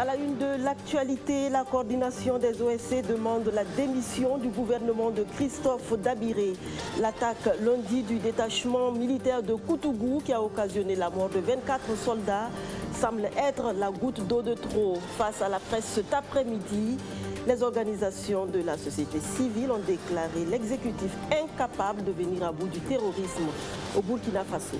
À la une de l'actualité, la coordination des OSC demande la démission du gouvernement de Christophe Dabiré. L'attaque lundi du détachement militaire de Koutougou qui a occasionné la mort de 24 soldats semble être la goutte d'eau de trop. Face à la presse cet après-midi, les organisations de la société civile ont déclaré l'exécutif incapable de venir à bout du terrorisme au Burkina Faso.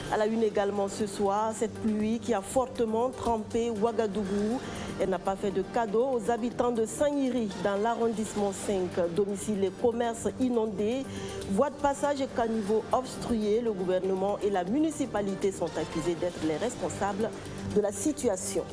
À la une également ce soir, cette pluie qui a fortement trempé Ouagadougou. Elle n'a pas fait de cadeau aux habitants de Saint-Yiri dans l'arrondissement 5. Domiciles et commerces inondés, voies de passage et caniveaux obstrués. Le gouvernement et la municipalité sont accusés d'être les responsables de la situation.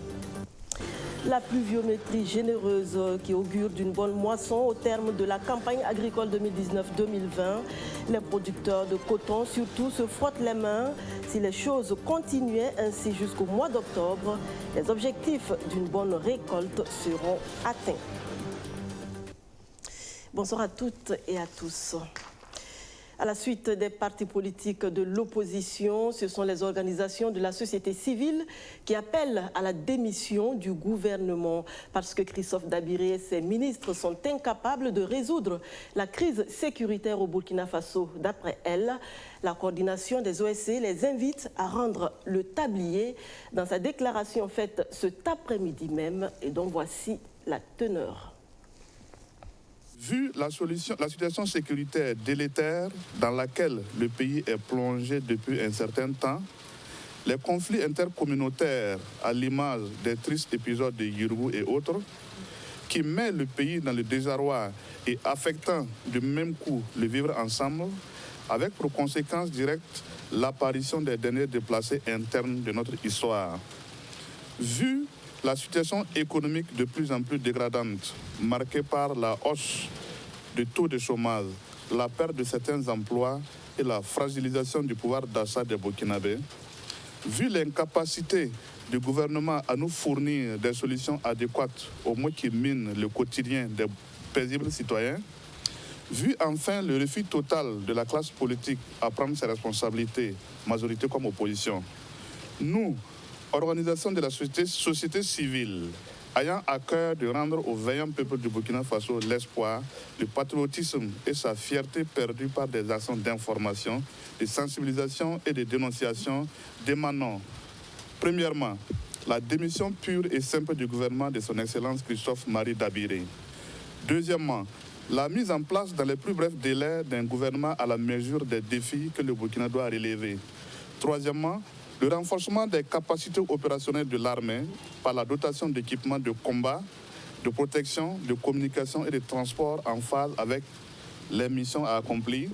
La pluviométrie généreuse qui augure d'une bonne moisson au terme de la campagne agricole 2019-2020. Les producteurs de coton surtout se frottent les mains. Si les choses continuaient ainsi jusqu'au mois d'octobre, les objectifs d'une bonne récolte seront atteints. Bonsoir à toutes et à tous. À la suite des partis politiques de l'opposition, ce sont les organisations de la société civile qui appellent à la démission du gouvernement parce que Christophe Dabiré et ses ministres sont incapables de résoudre la crise sécuritaire au Burkina Faso. D'après elle, la coordination des OSC les invite à rendre le tablier dans sa déclaration faite cet après-midi même et dont voici la teneur. Vu la situation sécuritaire délétère dans laquelle le pays est plongé depuis un certain temps, les conflits intercommunautaires à l'image des tristes épisodes de Yirgou et autres, qui mettent le pays dans le désarroi et affectant du même coup le vivre ensemble, avec pour conséquence directe l'apparition des derniers déplacés internes de notre histoire. Vu la situation économique de plus en plus dégradante, marquée par la hausse du taux de chômage, la perte de certains emplois et la fragilisation du pouvoir d'achat des Burkinabés, vu l'incapacité du gouvernement à nous fournir des solutions adéquates aux maux qui minent le quotidien des paisibles citoyens, vu enfin le refus total de la classe politique à prendre ses responsabilités, majorité comme opposition, nous, organisation de la société civile, ayant à cœur de rendre au vaillant peuple du Burkina Faso l'espoir, le patriotisme et sa fierté perdus par des actions d'information, de sensibilisation et de dénonciation, demandant, premièrement, la démission pure et simple du gouvernement de son Excellence Christophe-Marie Dabiré. Deuxièmement, la mise en place dans les plus brefs délais d'un gouvernement à la mesure des défis que le Burkina doit relever. Troisièmement, le renforcement des capacités opérationnelles de l'armée par la dotation d'équipements de combat, de protection, de communication et de transport en phase avec les missions à accomplir.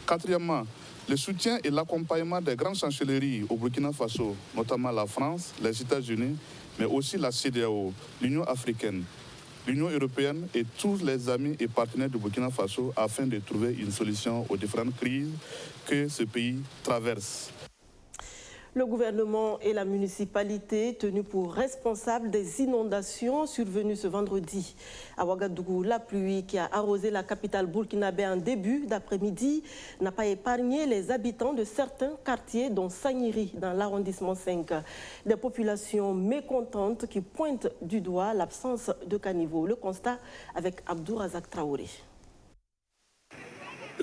Quatrièmement, le soutien et l'accompagnement des grandes chancelleries au Burkina Faso, notamment la France, les États-Unis, mais aussi la CEDEAO, l'Union africaine, l'Union européenne et tous les amis et partenaires du Burkina Faso afin de trouver une solution aux différentes crises que ce pays traverse. Le gouvernement et la municipalité tenus pour responsables des inondations survenues ce vendredi. À Ouagadougou, la pluie qui a arrosé la capitale burkinabé en début d'après-midi n'a pas épargné les habitants de certains quartiers, dont Saint-Yiri, dans l'arrondissement 5. Des populations mécontentes qui pointent du doigt l'absence de caniveaux. Le constat avec Abdou Razak Traoré.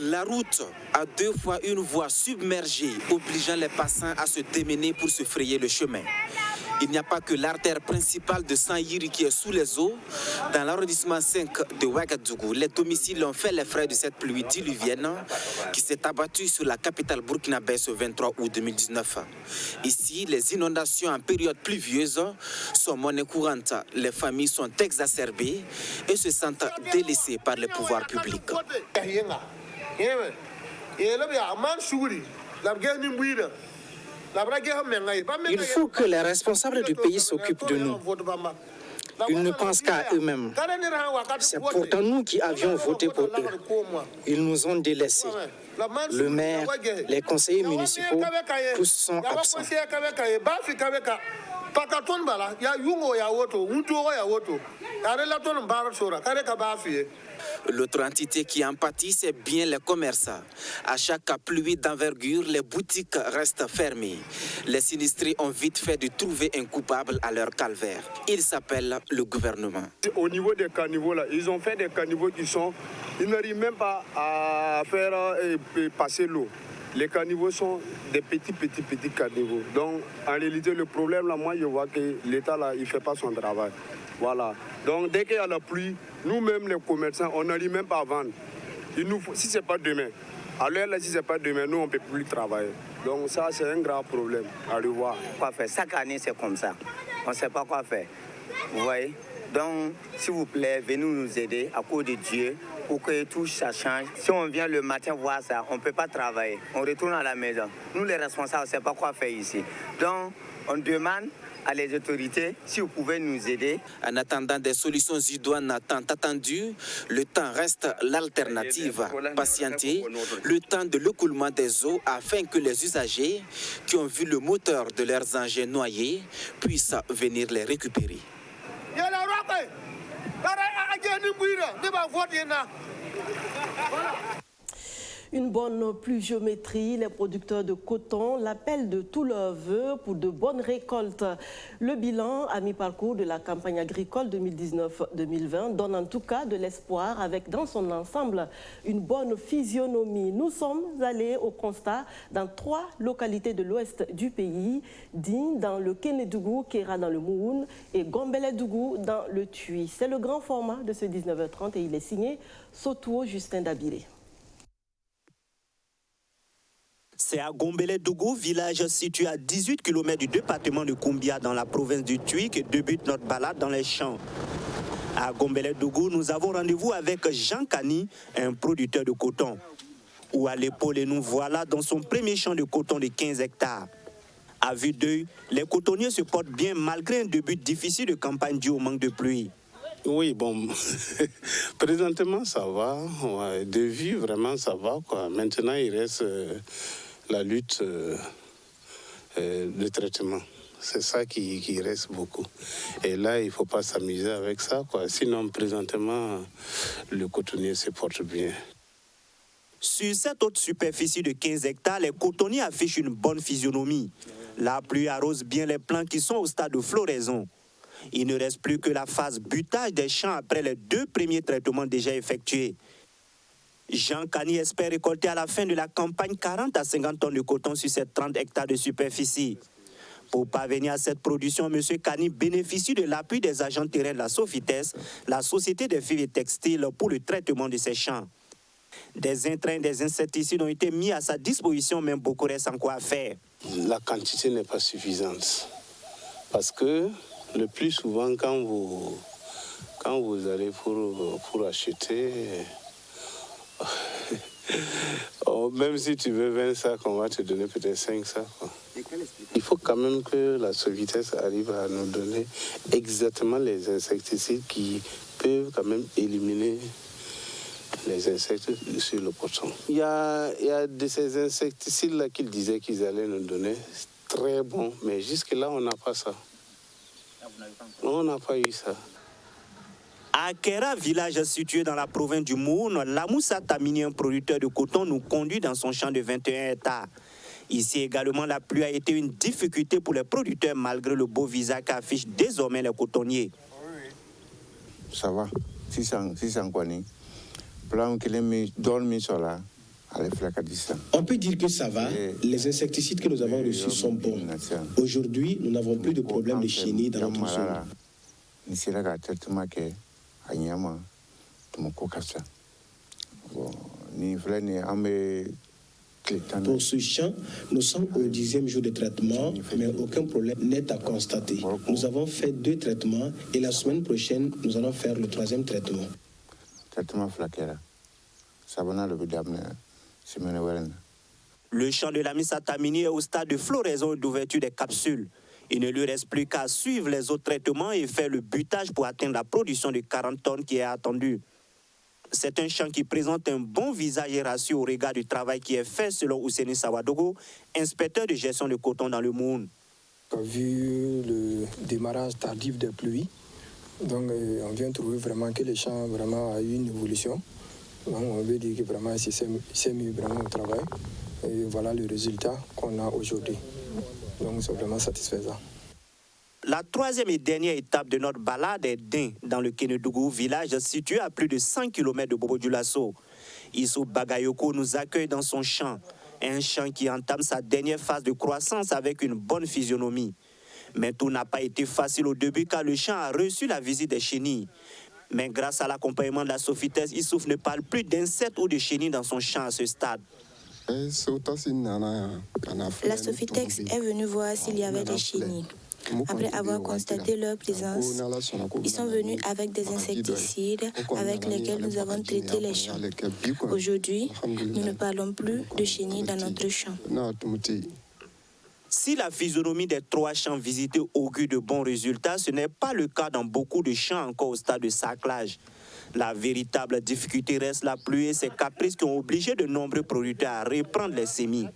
La route a deux fois une voie submergée, obligeant les passants à se démener pour se frayer le chemin. Il n'y a pas que l'artère principale de Saint-Yiri qui est sous les eaux. Dans l'arrondissement 5 de Ouagadougou, les domiciles ont fait les frais de cette pluie diluvienne qui s'est abattue sur la capitale burkinabé ce 23 août 2019. Ici, les inondations en période pluvieuse sont monnaie courante. Les familles sont exacerbées et se sentent délaissées par les pouvoirs publics. Il faut que les responsables du pays s'occupent de nous. Ils ne pensent qu'à eux-mêmes. C'est pourtant nous qui avions voté pour eux. Ils nous ont délaissés. Le maire, les conseillers municipaux, tous sont absents. L'autre entité qui en pâtit, c'est bien les commerçants. À chaque pluie d'envergure, les boutiques restent fermées. Les sinistrés ont vite fait de trouver un coupable à leur calvaire. Il s'appelle le gouvernement. Au niveau des caniveaux, là, ils ont fait des caniveaux ils n'arrivent même pas à faire passer l'eau. Les caniveaux sont des petits caniveaux. Donc, en réalité, le problème, là, moi, je vois que l'État, là, il ne fait pas son travail. Voilà. Donc, dès qu'il y a la pluie, nous-mêmes, les commerçants, on n'arrive même pas à vendre. Si ce n'est pas demain, alors là, si ce n'est pas demain, nous, on ne peut plus travailler. Donc, ça, c'est un grave problème à revoir. Quoi faire? Chaque année, c'est comme ça. On ne sait pas quoi faire. Vous voyez? Donc, s'il vous plaît, venez nous aider à cause de Dieu pour que tout ça change. Si on vient le matin voir ça, on ne peut pas travailler. On retourne à la maison. Nous, les responsables, on ne sait pas quoi faire ici. Donc, on demande à les autorités si vous pouvez nous aider. En attendant des solutions idoines tant attendues, le temps reste l'alternative. Patienter le temps de l'écoulement des eaux afin que les usagers qui ont vu le moteur de leurs engins noyés puissent venir les récupérer. Une bonne pluviométrie, les producteurs de coton l'appellent de tout leur vœu pour de bonnes récoltes. Le bilan à mi-parcours de la campagne agricole 2019-2020 donne en tout cas de l'espoir avec dans son ensemble une bonne physionomie. Nous sommes allés au constat dans 3 localités de l'ouest du pays, Digne dans le Kénédougou, Kéra dans le Mouhoun et Gombelédougou dans le Tui. C'est le grand format de ce 19h30 et il est signé Sotuo Justin Dabiré. C'est à Gombelédougou, village situé à 18 km du département de Koumbia dans la province du Tui, que débute notre balade dans les champs. À Gombelédougou, nous avons rendez-vous avec Jean Kani, un producteur de coton. Où à l'épaule, et nous voilà dans son premier champ de coton de 15 hectares. À vue d'œil, les cotonniers se portent bien malgré un début difficile de campagne dû au manque de pluie. Oui, bon, présentement ça va, ouais, de vue vraiment ça va, quoi. Maintenant il reste la lutte de traitement. C'est ça qui reste beaucoup. Et là, il ne faut pas s'amuser avec ça, quoi. Sinon, présentement, le cotonnier se porte bien. Sur cette autre superficie de 15 hectares, les cotonniers affichent une bonne physionomie. La pluie arrose bien les plants qui sont au stade de floraison. Il ne reste plus que la phase butage des champs après les 2 premiers traitements déjà effectués. Jean Kani espère récolter à la fin de la campagne 40 à 50 tonnes de coton sur ces 30 hectares de superficie. Pour parvenir à cette production, M. Kani bénéficie de l'appui des agents terrains de la Sofites, la Société des fibres textiles, pour le traitement de ces champs. Des intrants, des insecticides ont été mis à sa disposition, mais beaucoup reste encore à faire. La quantité n'est pas suffisante. Parce que le plus souvent, quand vous allez pour acheter, même si tu veux 20 sacs, on va te donner peut-être 5 sacs. Quoi. Il faut quand même que la Sofites arrive à nous donner exactement les insecticides qui peuvent quand même éliminer les insectes sur le coton. Il y a de ces insecticides-là qu'ils disaient qu'ils allaient nous donner, très bons, mais jusque-là, on n'a pas ça. On n'a pas eu ça. À Kéra, village situé dans la province du Moun, Lamoussa Tamini, un producteur de coton, nous conduit dans son champ de 21 hectares. Ici également, la pluie a été une difficulté pour les producteurs malgré le beau visage qu'affichent désormais les cotonniers. Ça va, 600 quoi. On peut dire que ça va. Les insecticides que nous avons reçus sont bons. Aujourd'hui, nous n'avons plus de problème de chenilles dans notre zone. Pour ce champ, nous sommes au 10e jour de traitement, mais aucun problème n'est à constater. Nous avons fait 2 traitements et la semaine prochaine, nous allons faire le 3e traitement. Le champ de Lamoussa Tamini est au stade de floraison et d'ouverture des capsules. Il ne lui reste plus qu'à suivre les autres traitements et faire le butage pour atteindre la production de 40 tonnes qui est attendue. C'est un champ qui présente un bon visage et ratio au regard du travail qui est fait selon Ousseni Sawadogo, inspecteur de gestion de coton dans le Moun. Vu le démarrage tardif des pluies, donc on vient trouver vraiment que le champ vraiment a eu une évolution. Donc on veut dire que vraiment il s'est mis vraiment au travail. Et voilà le résultat qu'on a aujourd'hui. Donc c'est vraiment satisfaisant. La troisième et dernière étape de notre balade est d'Ain, dans le Kénédougou, village situé à plus de 100 km de Bobo-Dioulasso. Issou Bagayoko nous accueille dans son champ, un champ qui entame sa dernière phase de croissance avec une bonne physionomie. Mais tout n'a pas été facile au début car le champ a reçu la visite des chenilles. Mais grâce à l'accompagnement de la Sofitex, Issouf ne parle plus d'insectes ou de chenilles dans son champ à ce stade. La Sofitex est venue voir s'il y avait des chenilles. Après avoir constaté leur présence, ils sont venus avec des insecticides avec lesquels nous avons traité les champs. Aujourd'hui, nous ne parlons plus de chenilles dans notre champ. Si la physionomie des 3 champs visités augure de bons résultats, ce n'est pas le cas dans beaucoup de champs encore au stade de saclage. La véritable difficulté reste la pluie et ses caprices qui ont obligé de nombreux producteurs à reprendre les semis.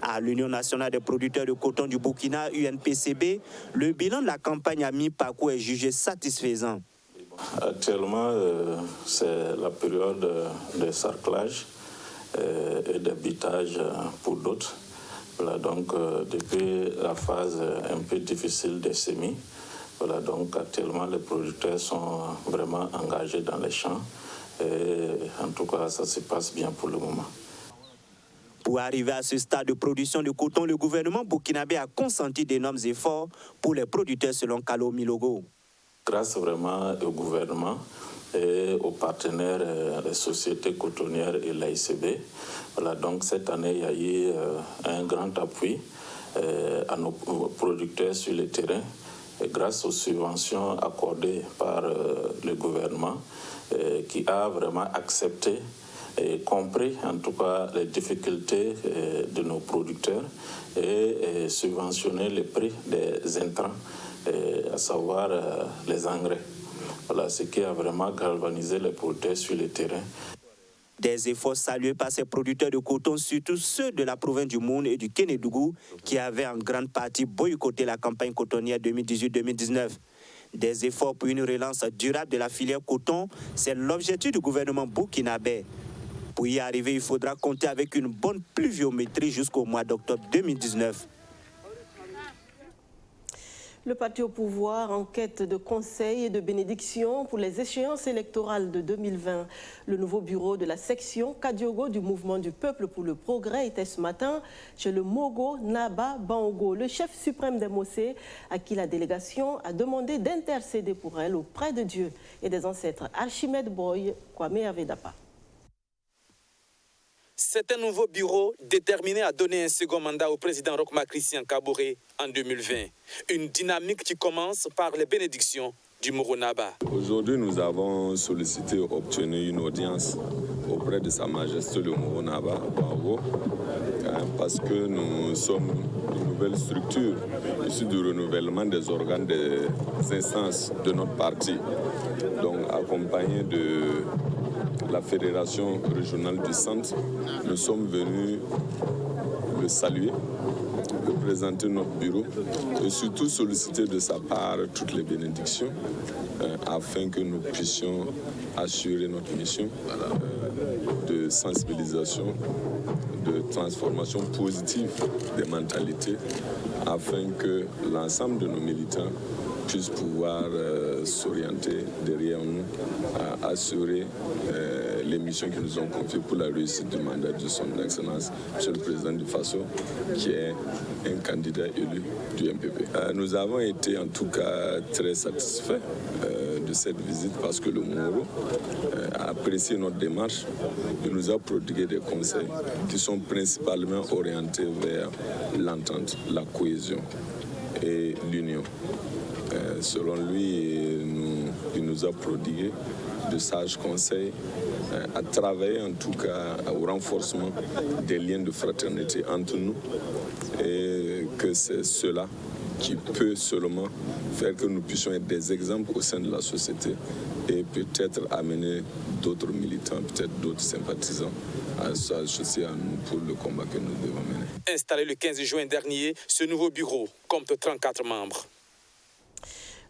À l'Union nationale des producteurs de coton du Burkina, UNPCB, le bilan de la campagne à mi-parcours est jugé satisfaisant. Actuellement, c'est la période de sarclage et d'habitage pour d'autres. Voilà, donc depuis la phase un peu difficile des semis, voilà, donc actuellement les producteurs sont vraiment engagés dans les champs et en tout cas ça se passe bien pour le moment. Pour arriver à ce stade de production de coton, le gouvernement burkinabé a consenti d'énormes efforts pour les producteurs selon Kalo Milogo. Grâce vraiment au gouvernement et aux partenaires, les sociétés cotonnières et l'AICB, voilà, donc cette année il y a eu un grand appui à nos producteurs sur le terrain et grâce aux subventions accordées par le gouvernement qui a vraiment accepté et compris en tout cas les difficultés de nos producteurs et subventionner les prix des intrants, à savoir les engrais. Voilà, ce qui a vraiment galvanisé les producteurs sur le terrain. Des efforts salués par ces producteurs de coton, surtout ceux de la province du Moun et du Kénédougou, qui avaient en grande partie boycotté la campagne cotonnière 2018-2019. Des efforts pour une relance durable de la filière coton, c'est l'objectif du gouvernement burkinabé. Pour y arriver, il faudra compter avec une bonne pluviométrie jusqu'au mois d'octobre 2019. Le parti au pouvoir en quête de conseils et de bénédictions pour les échéances électorales de 2020. Le nouveau bureau de la section Kadiogo du Mouvement du Peuple pour le Progrès était ce matin chez le Mogo Naba Bango, le chef suprême des Mossé, à qui la délégation a demandé d'intercéder pour elle auprès de Dieu et des ancêtres Archimède Boy, Kwame Avedapa. C'est un nouveau bureau déterminé à donner un second mandat au président Roch-Marc Christian Kaboré en 2020. Une dynamique qui commence par les bénédictions du Mogo Naba. Aujourd'hui, nous avons sollicité, obtenu une audience auprès de Sa Majesté le Mogo Naba Bango, parce que nous sommes une nouvelle structure issue du renouvellement des organes des instances de notre parti, donc accompagné de la Fédération régionale du Centre. Nous sommes venus le saluer, le présenter notre bureau et surtout solliciter de sa part toutes les bénédictions afin que nous puissions assurer notre mission de sensibilisation, de transformation positive des mentalités afin que l'ensemble de nos militants puissent pouvoir s'orienter derrière nous à assurer les missions qui nous ont confiées pour la réussite du mandat de son Excellence, M. le Président du Faso, qui est un candidat élu du MPP. Nous avons été en tout cas très satisfaits de cette visite parce que le Moro a apprécié notre démarche et nous a prodigué des conseils qui sont principalement orientés vers l'entente, la cohésion et l'union. Selon lui, il nous a prodigué de sages conseils à travailler en tout cas au renforcement des liens de fraternité entre nous et que c'est cela qui peut seulement faire que nous puissions être des exemples au sein de la société et peut-être amener d'autres militants, peut-être d'autres sympathisants à s'associer à nous pour le combat que nous devons mener. Installé le 15 juin dernier, ce nouveau bureau compte 34 membres.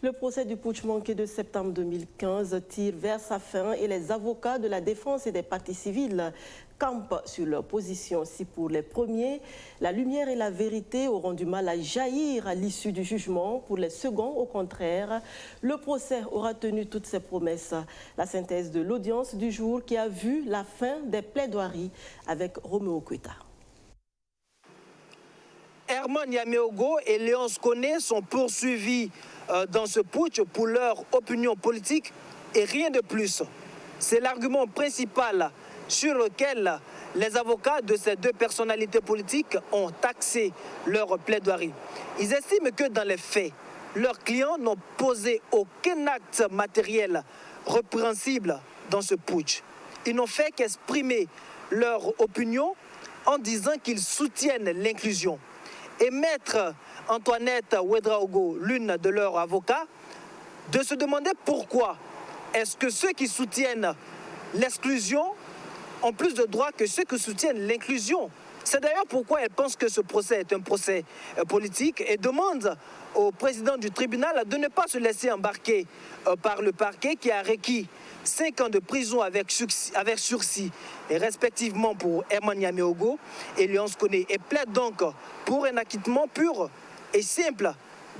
Le procès du putsch manqué de septembre 2015 tire vers sa fin et les avocats de la défense et des parties civiles campent sur leur position. Si pour les premiers, la lumière et la vérité auront du mal à jaillir à l'issue du jugement, pour les seconds, au contraire, le procès aura tenu toutes ses promesses. La synthèse de l'audience du jour qui a vu la fin des plaidoiries avec Roméo Quetta. Herman Yaméogo et Léonce Koné sont poursuivis dans ce putsch pour leur opinion politique et rien de plus. C'est l'argument principal sur lequel les avocats de ces deux personnalités politiques ont axé leur plaidoirie. Ils estiment que dans les faits, leurs clients n'ont posé aucun acte matériel répréhensible dans ce putsch. Ils n'ont fait qu'exprimer leur opinion en disant qu'ils soutiennent l'inclusion. Et maître Antoinette Ouedraogo, l'une de leurs avocats, de se demander pourquoi est-ce que ceux qui soutiennent l'exclusion ont plus de droits que ceux qui soutiennent l'inclusion. C'est d'ailleurs pourquoi elle pense que ce procès est un procès politique et demande au président du tribunal de ne pas se laisser embarquer par le parquet qui a requis 5 ans de prison avec sursis, et respectivement pour Herman Yaméogo et Léonce Koné, et plaide donc pour un acquittement pur et simple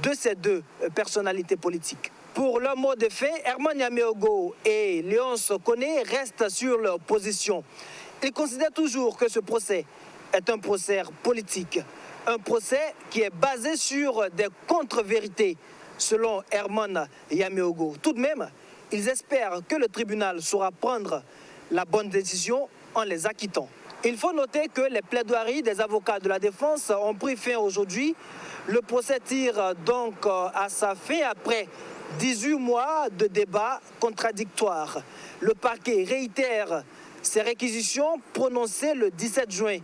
de ces deux personnalités politiques. Pour leur mot de fait, Herman Yaméogo et Léonce Koné restent sur leur position. Ils considèrent toujours que ce procès est un procès politique, un procès qui est basé sur des contre-vérités, selon Herman Yaméogo. Tout de même, ils espèrent que le tribunal saura prendre la bonne décision en les acquittant. Il faut noter que les plaidoiries des avocats de la défense ont pris fin aujourd'hui. Le procès tire donc à sa fin après 18 mois de débats contradictoires. Le parquet réitère ses réquisitions prononcées le 17 juin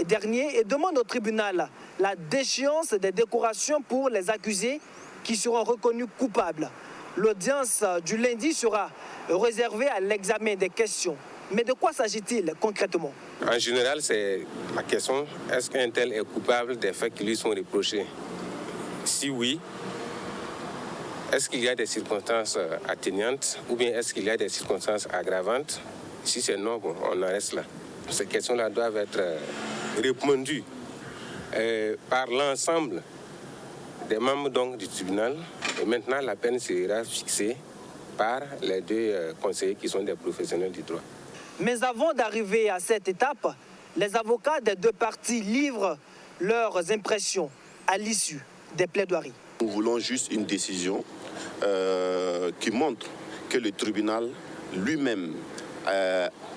dernier et demande au tribunal la déchéance des décorations pour les accusés qui seront reconnus coupables. L'audience du lundi sera réservée à l'examen des questions. Mais de quoi s'agit-il concrètement? En général, c'est la question, est-ce qu'un tel est coupable des faits qui lui sont reprochés? Si oui, est-ce qu'il y a des circonstances atténuantes ou bien est-ce qu'il y a des circonstances aggravantes? Si c'est non, bon, on en reste là. Ces questions-là doivent être répondues par l'ensemble des membres donc, du tribunal. Et maintenant, la peine sera fixée par les deux conseillers qui sont des professionnels du droit. Mais avant d'arriver à cette étape, les avocats des deux parties livrent leurs impressions à l'issue des plaidoiries. Nous voulons juste une décision qui montre que le tribunal lui-même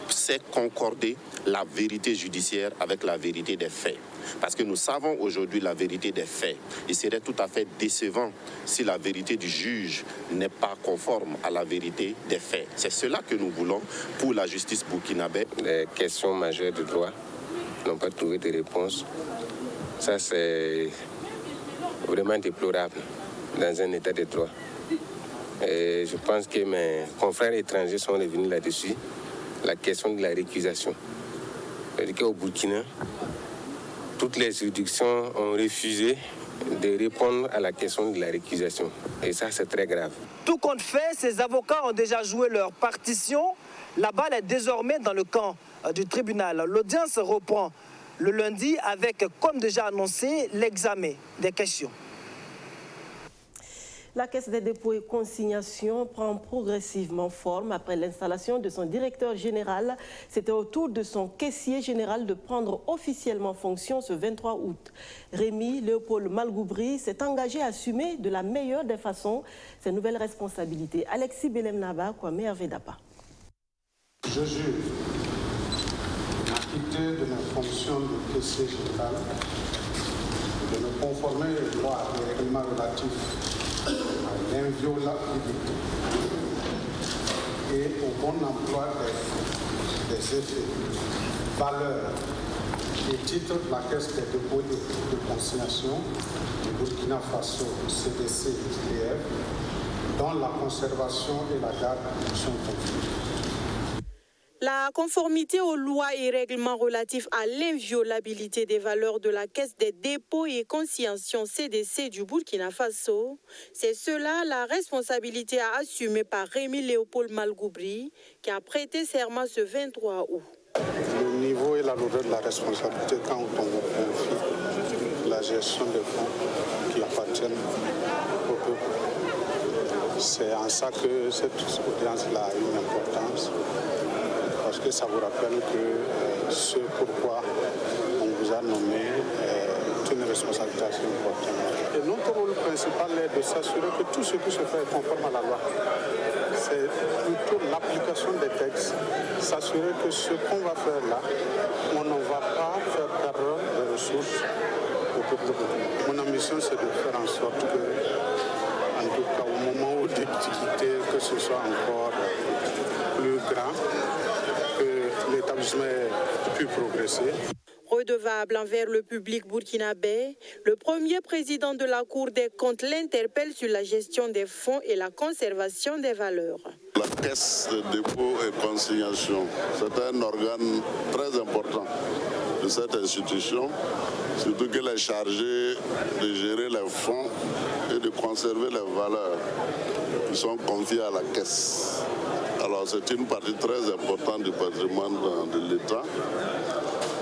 sait concorder la vérité judiciaire avec la vérité des faits. Parce que nous savons aujourd'hui la vérité des faits. Il serait tout à fait décevant si la vérité du juge n'est pas conforme à la vérité des faits. C'est cela que nous voulons pour la justice burkinabé. Les questions majeures de droit n'ont pas trouvé de réponse. Ça, c'est vraiment déplorable dans un état de droit. Et je pense que mes confrères étrangers sont revenus là-dessus. La question de la récusation. C'est-à-dire qu'au Burkina, toutes les juridictions ont refusé de répondre à la question de la récusation. Et ça, c'est très grave. Tout compte fait, ces avocats ont déjà joué leur partition. La balle est désormais dans le camp du tribunal. L'audience reprend le lundi avec, comme déjà annoncé, l'examen des questions. La Caisse des dépôts et consignations prend progressivement forme après l'installation de son directeur général. C'était au tour de son caissier général de prendre officiellement fonction ce 23 août. Rémi Léopold Malgoubri s'est engagé à assumer de la meilleure des façons ses nouvelles responsabilités. Alexis Belem-Naba, Kwame Hervé-Dapa. Je jure m'acquitter de ma fonction de caissier général, de me conformer aux lois et règlements relatifs à l'inviolabilité et au bon emploi des effets, valeurs Le titre, la Caisse des dépôts de consignation du Burkina Faso, CDC-BF, dont la conservation et la garde sont confiées. La conformité aux lois et règlements relatifs à l'inviolabilité des valeurs de la Caisse des dépôts et consignations CDC du Burkina Faso, c'est cela la responsabilité à assumer par Rémi Léopold Malgoubri, qui a prêté serment ce 23 août. Le niveau et la lourdeur de la responsabilité quand on vous confie la gestion des fonds qui appartiennent au peuple. C'est en ça que cette audience-là a une importance. Parce que ça vous rappelle que ce pourquoi on vous a nommé est une responsabilité assez importante. Et notre rôle principal est de s'assurer que tout ce qui se fait est conforme à la loi. C'est plutôt l'application des textes, s'assurer que ce qu'on va faire là, on ne va pas faire perdre de ressources au peuple. Mon ambition, c'est de faire en sorte que, en tout cas au moment où d'activité, que ce soit encore plus grand, que l'établissement ait pu progresser. Redevable envers le public burkinabé, le premier président de la Cour des comptes l'interpelle sur la gestion des fonds et la conservation des valeurs. La Caisse de dépôt et consignation, c'est un organe très important de cette institution, surtout qu'elle est chargée de gérer les fonds et de conserver les valeurs qui sont confiées à la Caisse. Alors c'est une partie très importante du patrimoine de l'État.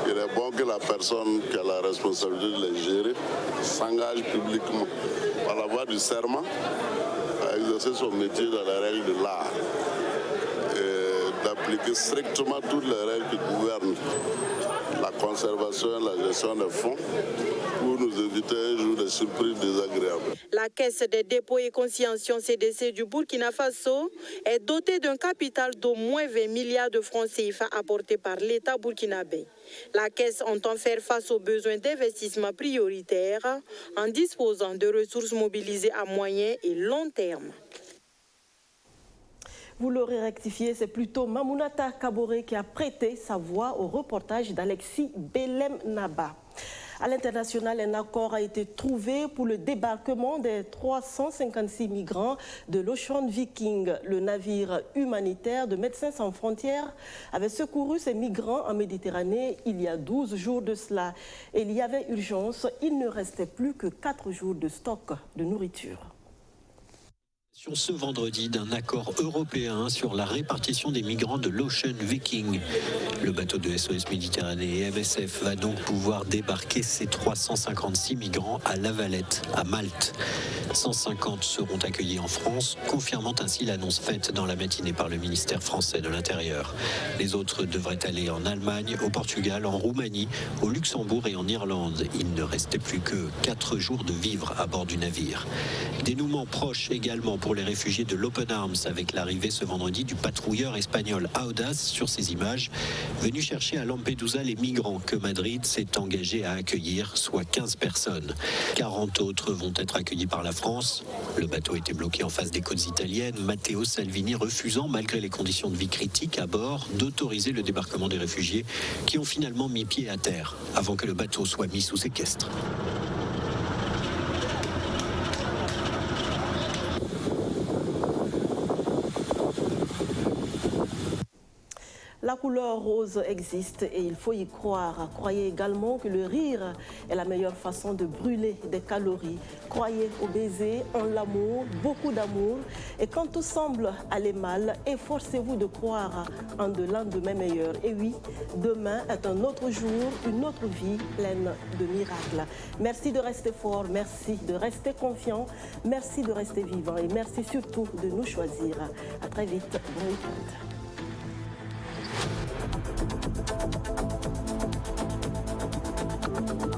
Il est bon que la personne qui a la responsabilité de les gérer s'engage publiquement par la voie du serment à exercer son métier dans les règles de l'art et d'appliquer strictement toutes les règles qui gouvernent la conservation et la gestion des fonds pour nous éviter un jour des surprises désagréables. La Caisse des dépôts et consignations CDC du Burkina Faso est dotée d'un capital d'au moins 20 milliards de francs CFA apportés par l'État burkinabé. La Caisse entend faire face aux besoins d'investissement prioritaires en disposant de ressources mobilisées à moyen et long terme. Vous l'aurez rectifié, c'est plutôt Mamounata Kaboré qui a prêté sa voix au reportage d'Alexis Belem Naba. À l'international, un accord a été trouvé pour le débarquement des 356 migrants de l'Ocean Viking. Le navire humanitaire de Médecins sans frontières avait secouru ces migrants en Méditerranée il y a 12 jours de cela. Et il y avait urgence, il ne restait plus que 4 jours de stock de nourriture. Ce vendredi d'un accord européen sur la répartition des migrants de l'Ocean Viking. Le bateau de SOS Méditerranée et MSF va donc pouvoir débarquer ces 356 migrants à La Valette, à Malte. 150 seront accueillis en France, confirmant ainsi l'annonce faite dans la matinée par le ministère français de l'Intérieur. Les autres devraient aller en Allemagne, au Portugal, en Roumanie, au Luxembourg et en Irlande. Il ne restait plus que 4 jours de vivres à bord du navire. Dénouement proche également pour les réfugiés de l'Open Arms avec l'arrivée ce vendredi du patrouilleur espagnol Audas sur ces images, venu chercher à Lampedusa les migrants que Madrid s'est engagé à accueillir, soit 15 personnes. 40 autres vont être accueillis par la France. Le bateau était bloqué en face des côtes italiennes, Matteo Salvini refusant, malgré les conditions de vie critiques à bord, d'autoriser le débarquement des réfugiés qui ont finalement mis pied à terre avant que le bateau soit mis sous séquestre. La couleur rose existe et il faut y croire. Croyez également que le rire est la meilleure façon de brûler des calories. Croyez au baiser, en l'amour, beaucoup d'amour. Et quand tout semble aller mal, efforcez-vous de croire en de lendemain meilleur. Et oui, demain est un autre jour, une autre vie pleine de miracles. Merci de rester fort, merci de rester confiant, merci de rester vivant et merci surtout de nous choisir. À très vite, bon week-end. Thank you.